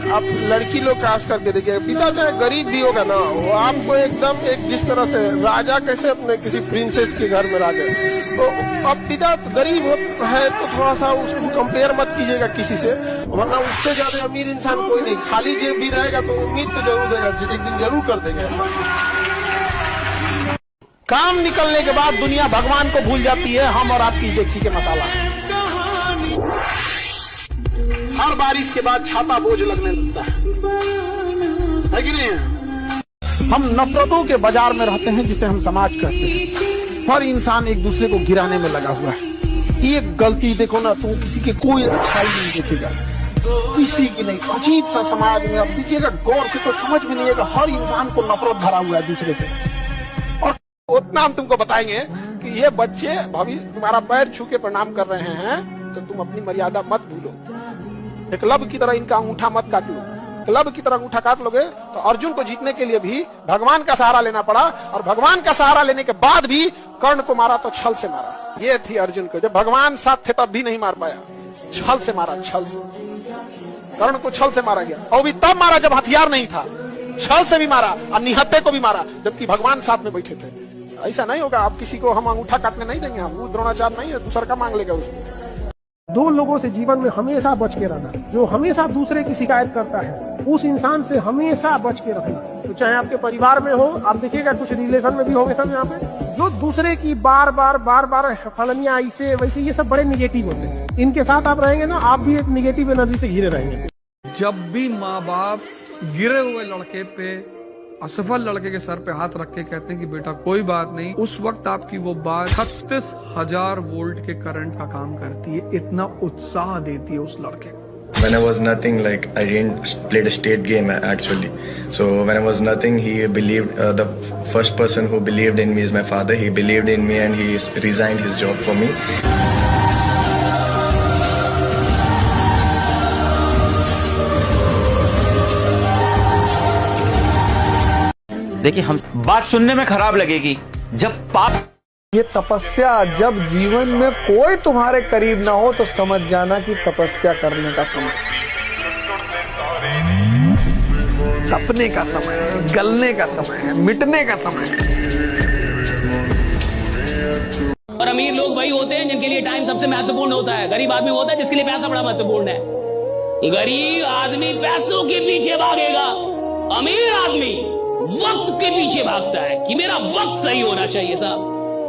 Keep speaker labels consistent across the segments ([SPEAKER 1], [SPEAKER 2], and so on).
[SPEAKER 1] आप लड़की लोग खास करके देखिए, पिता चाहे गरीब भी होगा ना, वो आपको एकदम एक जिस तरह से राजा कैसे अपने किसी प्रिंसेस के घर में राजा, तो अब पिता गरीब है तो थोड़ा सा उसको कंपेयर मत कीजिएगा किसी से, वरना उससे ज्यादा अमीर इंसान कोई नहीं। खाली जेब भी रहेगा तो उम्मीद तो जरूर देगा, एक दिन जरूर कर देगा ऐसा। काम निकलने के बाद दुनिया भगवान को भूल जाती है, हम और आपकी डेगची के मसाला। हर बारिश के बाद छाता बोझ लगने लगता है कि नहीं? हम नफरतों के बाजार में रहते हैं जिसे हम समाज कहते हैं। हर इंसान एक दूसरे को गिराने में लगा हुआ है। एक गलती देखो ना तो किसी के कोई अच्छाई नहीं देखेगा, किसी की नहीं। अजीब सा समाज में, अब देखिएगा गौर से तो समझ में नहीं आएगा, हर इंसान को नफरत भरा हुआ है दूसरे से। और उतना हम तुमको बताएंगे कि ये बच्चे भविष्य तुम्हारा पैर छू के प्रणाम कर रहे हैं तो तुम अपनी मर्यादा मत भूलो। एकलव्य की तरह इनका अंगूठा मत काट लो। एकलव्य की तरह अंगूठा काट लोगे तो अर्जुन को जीतने के लिए भी भगवान का सहारा लेना पड़ा, और भगवान का सहारा लेने के बाद भी कर्ण को मारा तो छल से मारा। ये थी अर्जुन को, जब भगवान साथ थे तब भी नहीं मार पाया, छल से मारा, छल से। कर्ण को छल से मारा गया, और भी तब मारा जब हथियार नहीं था, छल से भी मारा और निहत्थे को भी मारा जबकि भगवान साथ में बैठे थे। ऐसा नहीं होगा, आप किसी को हम अंगूठा काटने नहीं देंगे, हम द्रोणाचार्य नहीं है, दूसरा का मांग लेगा उसको। दो लोगों से जीवन में हमेशा बच के रहना, जो हमेशा दूसरे की शिकायत करता है उस इंसान से हमेशा बच के रहना। तो चाहे आपके परिवार में हो, आप देखिएगा कुछ रिलेशन में भी होंगे सब यहाँ पे, जो दूसरे की बार बार फलनिया ऐसे वैसे, ये सब बड़े निगेटिव होते हैं। इनके साथ आप रहेंगे ना, आप भी एक निगेटिव एनर्जी से घिरे रहेंगे।
[SPEAKER 2] जब भी माँ बाप गिरे हुए लड़के पे, असफल लड़के के सर पे हाथ रख के कहते हैं कि बेटा कोई बात नहीं, उस वक्त आपकी वो बात 36,000 वोल्ट के करंट का काम करती है, इतना उत्साह देती है उस लड़के को।
[SPEAKER 3] When I was nothing, like I didn't play the state game actually. So when I was nothing, he believed. The first person who believed in me is my father. He believed in me and he resigned his job for me.
[SPEAKER 4] देखिए, हम बात सुनने में खराब लगेगी, जब पाप
[SPEAKER 2] ये तपस्या, जब जीवन में कोई तुम्हारे करीब ना हो तो समझ जाना कि तपस्या करने का समय, तपने का समय है, गलने का समय है, मिटने का समय है।
[SPEAKER 5] और अमीर लोग वही होते हैं जिनके लिए टाइम सबसे महत्वपूर्ण होता है। गरीब आदमी होता है जिसके लिए पैसा बड़ा महत्वपूर्ण है। गरीब आदमी पैसों के पीछे भागेगा, अमीर आदमी वक्त के पीछे भागता है कि मेरा वक्त सही होना चाहिए साहब,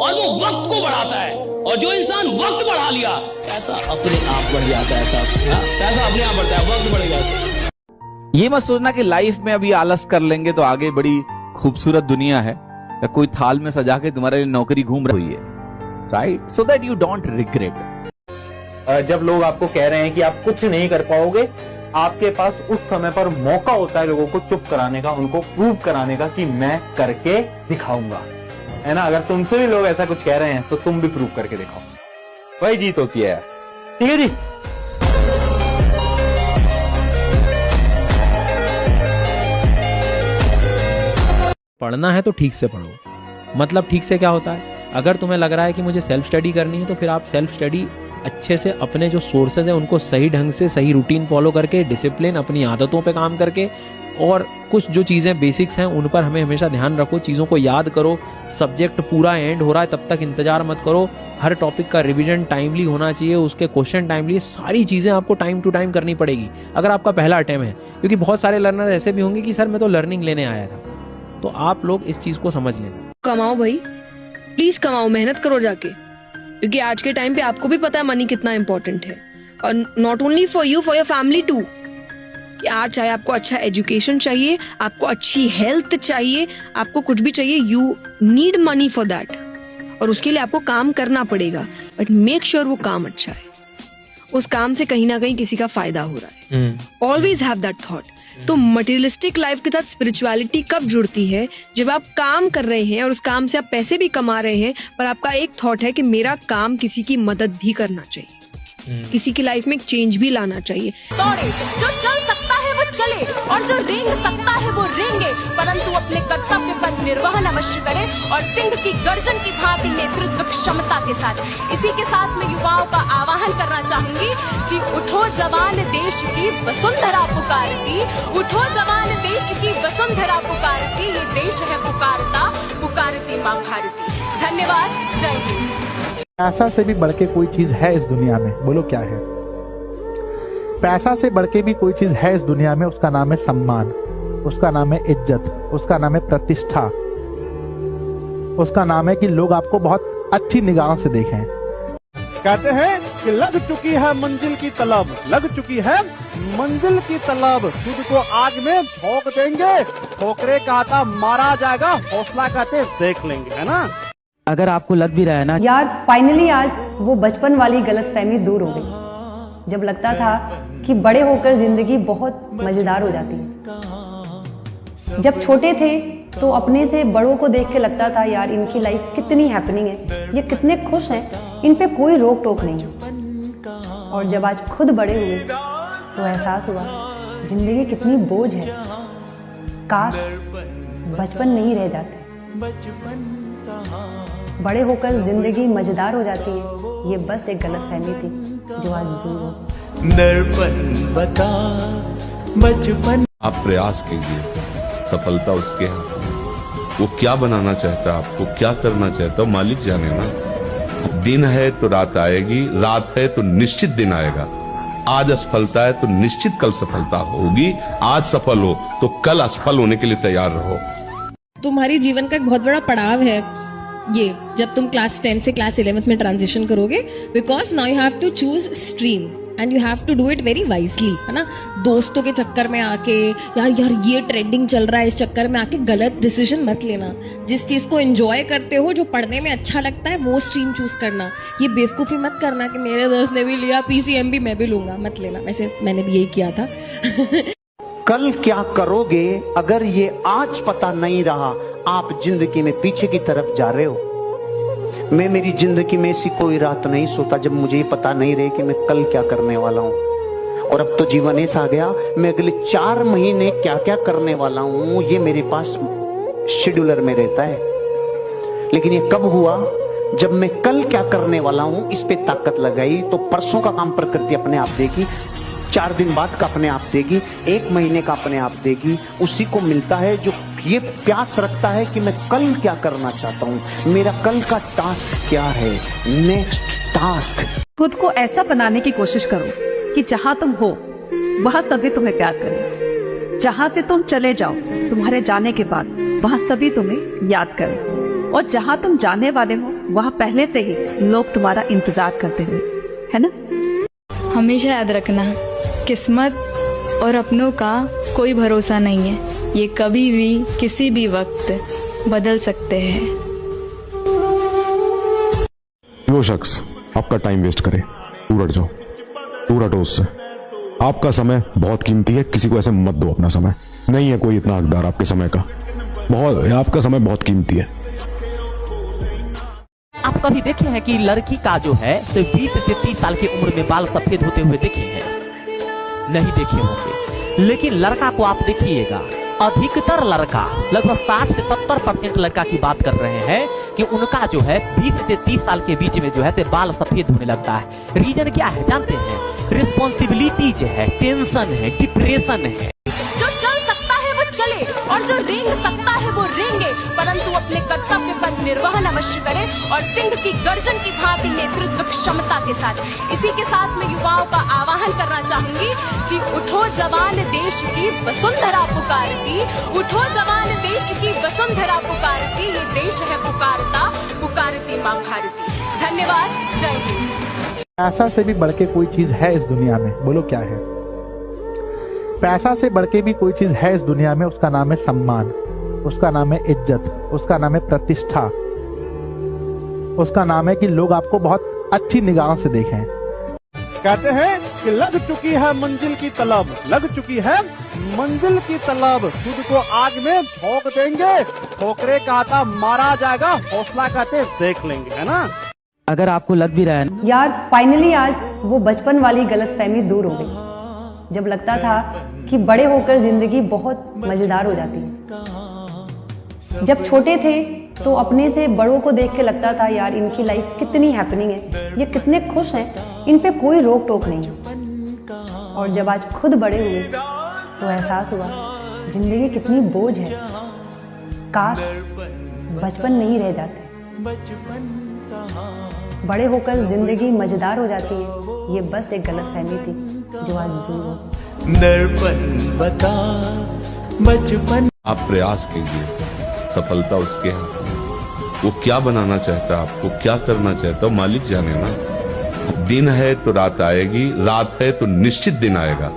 [SPEAKER 5] और वो वक्त को बढ़ाता है। और जो इंसान वक्त बढ़ा लिया, पैसा अपने आप बढ़ जाता है साहब। पैसा अपने आप बढ़ता है, वक्त बढ़ जाता है।
[SPEAKER 4] ये मत सोचना कि लाइफ में अभी आलस कर लेंगे तो आगे बड़ी खूबसूरत दुनिया है, या कोई थाल में सजा के तुम्हारे लिए नौकरी घूम रही है, right? So that you don't regret.
[SPEAKER 6] जब लोग आपको कह रहे हैं कि आप कुछ नहीं कर पाओगे, आपके पास उस समय पर मौका होता है लोगों को चुप कराने का, उनको प्रूव कराने का कि मैं करके दिखाऊंगा, है ना? अगर तुमसे भी लोग ऐसा कुछ कह रहे हैं तो तुम भी प्रूव करके दिखाओ, वही जीत होती है। ठीक है जी।
[SPEAKER 7] पढ़ना है तो ठीक से पढ़ो। मतलब ठीक से क्या होता है? अगर तुम्हें लग रहा है कि मुझे सेल्फ स्टडी करनी है तो फिर आप सेल्फ स्टडी अच्छे से अपने जो सोर्सेज हैं उनको सही ढंग से, सही रूटीन फॉलो करके, डिसिप्लिन, अपनी आदतों पे काम करके, और कुछ जो चीज़ें बेसिक्स हैं उन पर हमें हमेशा ध्यान रखो, चीज़ों को याद करो। सब्जेक्ट पूरा एंड हो रहा है तब तक इंतजार मत करो। हर टॉपिक का रिवीजन टाइमली होना चाहिए, उसके क्वेश्चन टाइमली, सारी चीज़ें आपको टाइम टू टाइम करनी पड़ेगी अगर आपका पहला अटेम्प्ट है। क्योंकि बहुत सारे लर्नर ऐसे भी होंगे कि सर मैं तो लर्निंग लेने आया था। तो आप लोग इस चीज़ को समझ लें।
[SPEAKER 8] कमाओ भाई, प्लीज कमाओ, मेहनत करो जाके, क्योंकि आज के टाइम पे आपको भी पता है मनी कितना इंपॉर्टेंट है। और not only for you, for your family too. कि आज चाहे आपको अच्छा एजुकेशन चाहिए, आपको अच्छी हेल्थ चाहिए, आपको कुछ भी चाहिए, you need money for that. और उसके लिए आपको काम करना पड़ेगा, बट मेक श्योर वो काम अच्छा है, उस काम से कहीं ना कहीं किसी का फायदा हो रहा है। Always have that thought. तो मटेरियलिस्टिक लाइफ के साथ स्पिरिचुअलिटी कब जुड़ती है? जब आप काम कर रहे हैं और उस काम से आप पैसे भी कमा रहे हैं, पर आपका एक थॉट है कि मेरा काम किसी की मदद भी करना चाहिए, किसी की लाइफ में एक चेंज भी लाना चाहिए।
[SPEAKER 9] दौड़े जो चल सकता है वो चले और जो रेंग सकता है वो रेंगे, परंतु अपने कर्तव्य का निर्वहन अवश्य करे और सिंह की गर्जन की भांति नेतृत्व क्षमता के साथ। इसी के साथ मैं युवाओं का आह्वान करना चाहूंगी कि उठो जवान, देश की वसुंधरा पुकारती, उठो जवान, देश की वसुंधरा पुकारती, ये देश है पुकारता, पुकारती मां भारती। धन्यवाद, जय हिंद।
[SPEAKER 1] पैसा से भी बढ़ के कोई चीज है इस दुनिया में, बोलो क्या है? पैसा से बढ़ के भी कोई चीज है इस दुनिया में, उसका नाम है सम्मान, उसका नाम है इज्जत, उसका नाम है प्रतिष्ठा, उसका नाम है कि लोग आपको बहुत अच्छी निगाह से देखें। कहते हैं कि लग चुकी है मंजिल की तलब, लग चुकी है मंजिल की तलब, तुझको आग में झोंक देंगे, ठोकरे कहता मारा जाएगा, हौसला कहते देख लेंगे, है ना?
[SPEAKER 7] अगर आपको लग भी रहा है ना
[SPEAKER 10] यार फाइनली आज वो बचपन वाली गलतफहमी दूर हो गई, जब लगता था कि बड़े होकर जिंदगी बहुत मजेदार हो जाती है। जब छोटे थे तो अपने से बड़ों को देख के लगता था यार इनकी लाइफ कितनी हैपनिंग है, ये कितने खुश हैं, इन पे कोई रोक टोक नहीं है। और जब आज खुद बड़े हुए तो एहसास हुआ जिंदगी कितनी बोझ है, काश बचपन नहीं रह जाते। बड़े होकर जिंदगी मजेदार हो जाती है, ये बस एक गलतफहमी थी जो आज दूर हो।
[SPEAKER 11] दर्पण बता बचपन। आप प्रयास कीजिए, सफलता उसके हाथ में। वो क्या बनाना चाहता है, आपको क्या करना चाहता है, मालिक जाने ना। दिन है तो रात आएगी, रात है तो निश्चित दिन आएगा। आज असफलता है तो निश्चित कल सफलता होगी। आज सफल हो तो कल असफल होने के लिए तैयार रहो।
[SPEAKER 12] तुम्हारी जीवन का एक बहुत बड़ा पड़ाव है ये, जब तुम क्लास 10 से क्लास 11 में ट्रांजिशन करोगे, because now you have to choose stream and you have to do it very wisely, है ना? दोस्तों के चक्कर में आके यार ये ट्रेंडिंग चल रहा है, इस चक्कर में आके गलत डिसीजन मत लेना। जिस चीज को एंजॉय करते हो, जो पढ़ने में अच्छा लगता है, वो स्ट्रीम चूज करना। ये बेवकूफी मत करना कि मेरे दोस्त ने भी लिया PCM भी मैं भी लूंगा, मत लेना। वैसे मैंने भी यही किया था।
[SPEAKER 13] कल क्या करोगे अगर ये आज पता नहीं रहा, आप जिंदगी में पीछे की तरफ जा रहे हो। मैं मेरी जिंदगी में ऐसी कोई रात नहीं सोता जब मुझे ये पता नहीं रहे कि मैं कल क्या करने वाला हूँ। और अब तो जीवन ऐसा आ गया, मैं अगले 4 महीने क्या क्या करने वाला हूँ ये मेरे पास शेड्यूलर में रहता है। लेकिन ये कब हुआ? जब मैं कल क्या करने वाला हूँ इस पे ताकत लगाई, तो परसों का काम प्रकृति अपने आप देगी, 4 दिन बाद का अपने आप देगी, 1 महीने का अपने आप देगी। उसी को मिलता है जो ये प्यास रखता है कि मैं कल क्या करना चाहता हूँ, मेरा कल का टास्क क्या है, नेक्स्ट टास्क।
[SPEAKER 14] खुद को ऐसा बनाने की कोशिश करो कि जहाँ तुम हो वहाँ सभी तुम्हें प्यार करें, जहाँ से तुम चले जाओ तुम्हारे जाने के बाद वहाँ सभी तुम्हें याद करें, और जहाँ तुम जाने वाले हो वहाँ पहले से ही लोग तुम्हारा इंतजार करते हुए, है ना?
[SPEAKER 15] हमेशा याद रखना, किस्मत और अपनों का कोई भरोसा नहीं है, ये कभी भी किसी भी वक्त बदल सकते हैं।
[SPEAKER 16] वो शख्स आपका टाइम वेस्ट करे, दूर हट जाओ, दूर हटो उससे। आपका समय बहुत कीमती है, किसी को ऐसे मत दो अपना समय। नहीं है कोई इतना हकदार आपके समय का, आपका समय बहुत कीमती है।
[SPEAKER 17] आप कभी देखे हैं कि लड़की का जो है तो 20 से 30 साल की उम्र में बाल सफेद होते हुए देखे हैं? नहीं देखे होंगे। लेकिन लड़का को आप देखिएगा, अधिकतर लड़का, लगभग 60 से 70% लड़का की बात कर रहे हैं कि उनका जो है 20 से 30 साल के बीच में जो है बाल सफेद होने लगता है। रीजन क्या है जानते हैं? रिस्पॉन्सिबिलिटी जो है, टेंशन है, डिप्रेशन है।
[SPEAKER 9] जो चल सकता है वो चले और जो रेंग सकता है वो रेंगे, परंतु अपने कर्तव्य का निर्वहन अवश्य करे और सिंह की गर्जन की भांति नेतृत्व क्षमता के साथ। इसी के साथ मैं युवाओं का आह्वान करना चाहूंगी कि उठो जवान, देश की वसुंधरा पुकारती, उठो जवान, देश की वसुंधरा पुकारती, ये देश है पुकारता, पुकारती मां भारती। धन्यवाद, जय हिंद।
[SPEAKER 1] पैसा से भी बढ़ के कोई चीज है इस दुनिया में, बोलो क्या है? पैसा से बढ़ के भी कोई चीज है इस दुनिया में, उसका नाम है सम्मान, उसका नाम है इज्जत, उसका नाम है प्रतिष्ठा, उसका नाम है कि लोग आपको बहुत अच्छी निगाह से देखें। कहते हैं कि लग चुकी है मंजिल की तलब, लग चुकी है मंजिल की तलब, तुझको आग में झोंक देंगे, ठोकरे कहता मारा जाएगा, हौसला कहते देख लेंगे, है ना?
[SPEAKER 7] अगर आपको लग भी रहा है
[SPEAKER 10] यार फाइनली आज वो बचपन वाली गलतफहमी दूर हो गई, जब लगता था कि बड़े होकर जिंदगी बहुत मजेदार हो जाती है। जब छोटे थे तो अपने से बड़ों को देख के लगता था यार इनकी लाइफ कितनी हैपनिंग है, ये कितने खुश हैं, इन पे कोई रोक टोक नहीं है। और जब आज खुद बड़े हुए तो एहसास हुआ जिंदगी कितनी बोझ है, काश बचपन में ही रह जाते। बड़े होकर जिंदगी मजेदार हो जाती है, ये बस एक गलतफहमी थी जो आज दूर हो।
[SPEAKER 18] दर्पण बता बचपन।
[SPEAKER 11] आप प्रयास कीजिए, सफलता उसके हाथ में। वो क्या बनाना चाहता है, आपको क्या करना चाहता है, मालिक जाने ना। दिन है तो रात आएगी, रात है तो निश्चित दिन आएगा।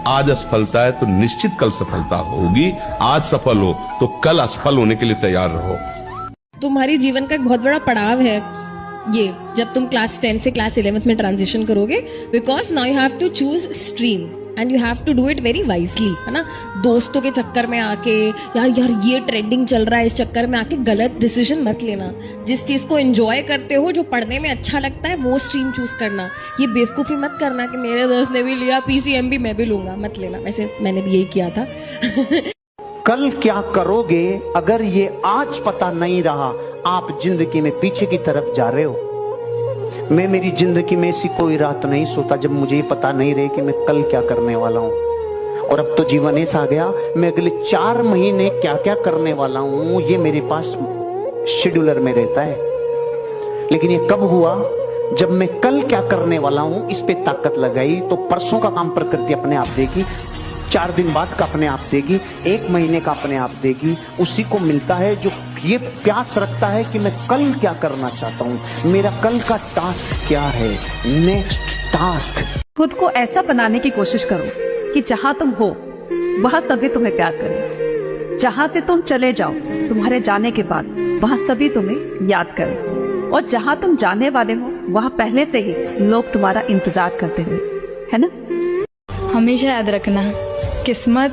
[SPEAKER 11] आज असफलता है तो निश्चित कल सफलता होगी। आज सफल हो तो कल असफल होने के लिए तैयार रहो।
[SPEAKER 12] तुम्हारी जीवन का एक बहुत बड़ा पड़ाव है ये, जब तुम क्लास 10 से क्लास 11th में ट्रांजिशन करोगे, because now you have to choose stream and you have to do it very wisely, है ना। दोस्तों के चक्कर में आके यार ये ट्रेंडिंग चल रहा है, इस चक्कर में आके गलत डिसीजन मत लेना। जिस चीज को एंजॉय करते हो, जो पढ़ने में अच्छा लगता है, वो स्ट्रीम चूज करना। ये बेवकूफी मत करना कि मेरे दोस्त ने भी लिया PCMB मैं भी लूंगा, मत लेना। वैसे मैंने भी यही किया था।
[SPEAKER 13] कल क्या करोगे अगर ये आज पता नहीं रहा, आप जिंदगी में पीछे की तरफ जा रहे हो। मैं मेरी जिंदगी में ऐसी कोई रात नहीं सोता जब मुझे पता नहीं रहे कि मैं कल क्या करने वाला हूं। और अब तो जीवन ऐसा आ गया, मैं अगले 4 महीने क्या क्या करने वाला हूं ये मेरे पास शेड्यूलर में रहता है। लेकिन ये कब हुआ, जब मैं कल क्या करने वाला हूं इस पे ताकत लगाई, तो परसों का काम प्रकृति अपने आप देगी, 4 दिन बाद का अपने आप देगी, 1 महीने का अपने आप देगी। उसी को मिलता है जो ये प्यास रखता है कि मैं कल क्या करना चाहता हूँ, मेरा कल का टास्क क्या है, नेक्स्ट टास्क।
[SPEAKER 14] खुद को ऐसा बनाने की कोशिश करो कि जहां तुम हो वहां सभी तुम्हें प्यार करें। जहां से तुम चले जाओ, तुम्हारे जाने के बाद वहां सभी तुम्हें याद करें। और जहां तुम जाने वाले हो वहां पहले से ही लोग तुम्हारा इंतजार करते हुए, है ना।
[SPEAKER 15] हमेशा याद रखना, किस्मत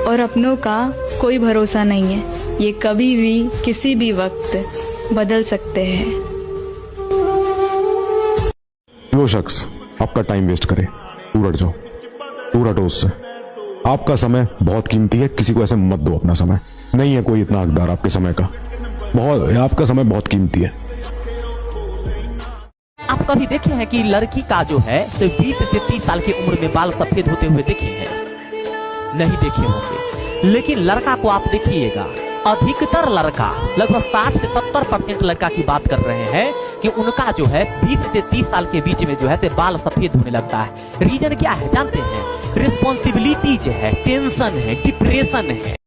[SPEAKER 15] और अपनों का कोई भरोसा नहीं है। ये कभी भी किसी भी वक्त बदल सकते हैं।
[SPEAKER 16] जो शख्स आपका टाइम वेस्ट करे, दूर हट जाओ, दूर हटो उससे। आपका समय बहुत कीमती है, किसी को ऐसे मत दो अपना समय। नहीं है कोई इतना हकदार आपके समय का, आपका समय बहुत कीमती है।
[SPEAKER 17] आप कभी देखे हैं कि लड़की का जो है तो 20 से 30 साल की उम्र में बाल सफेद होते हुए देखे हैं? नहीं देखे होंगे। लेकिन लड़का को आप देखिएगा, अधिकतर लड़का, लगभग 60 से 70% लड़का की बात कर रहे हैं कि उनका जो है 20 से 30 साल के बीच में जो है बाल सफेद होने लगता है। रीजन क्या है जानते हैं? रिस्पॉन्सिबिलिटी जो है, टेंशन है, डिप्रेशन है।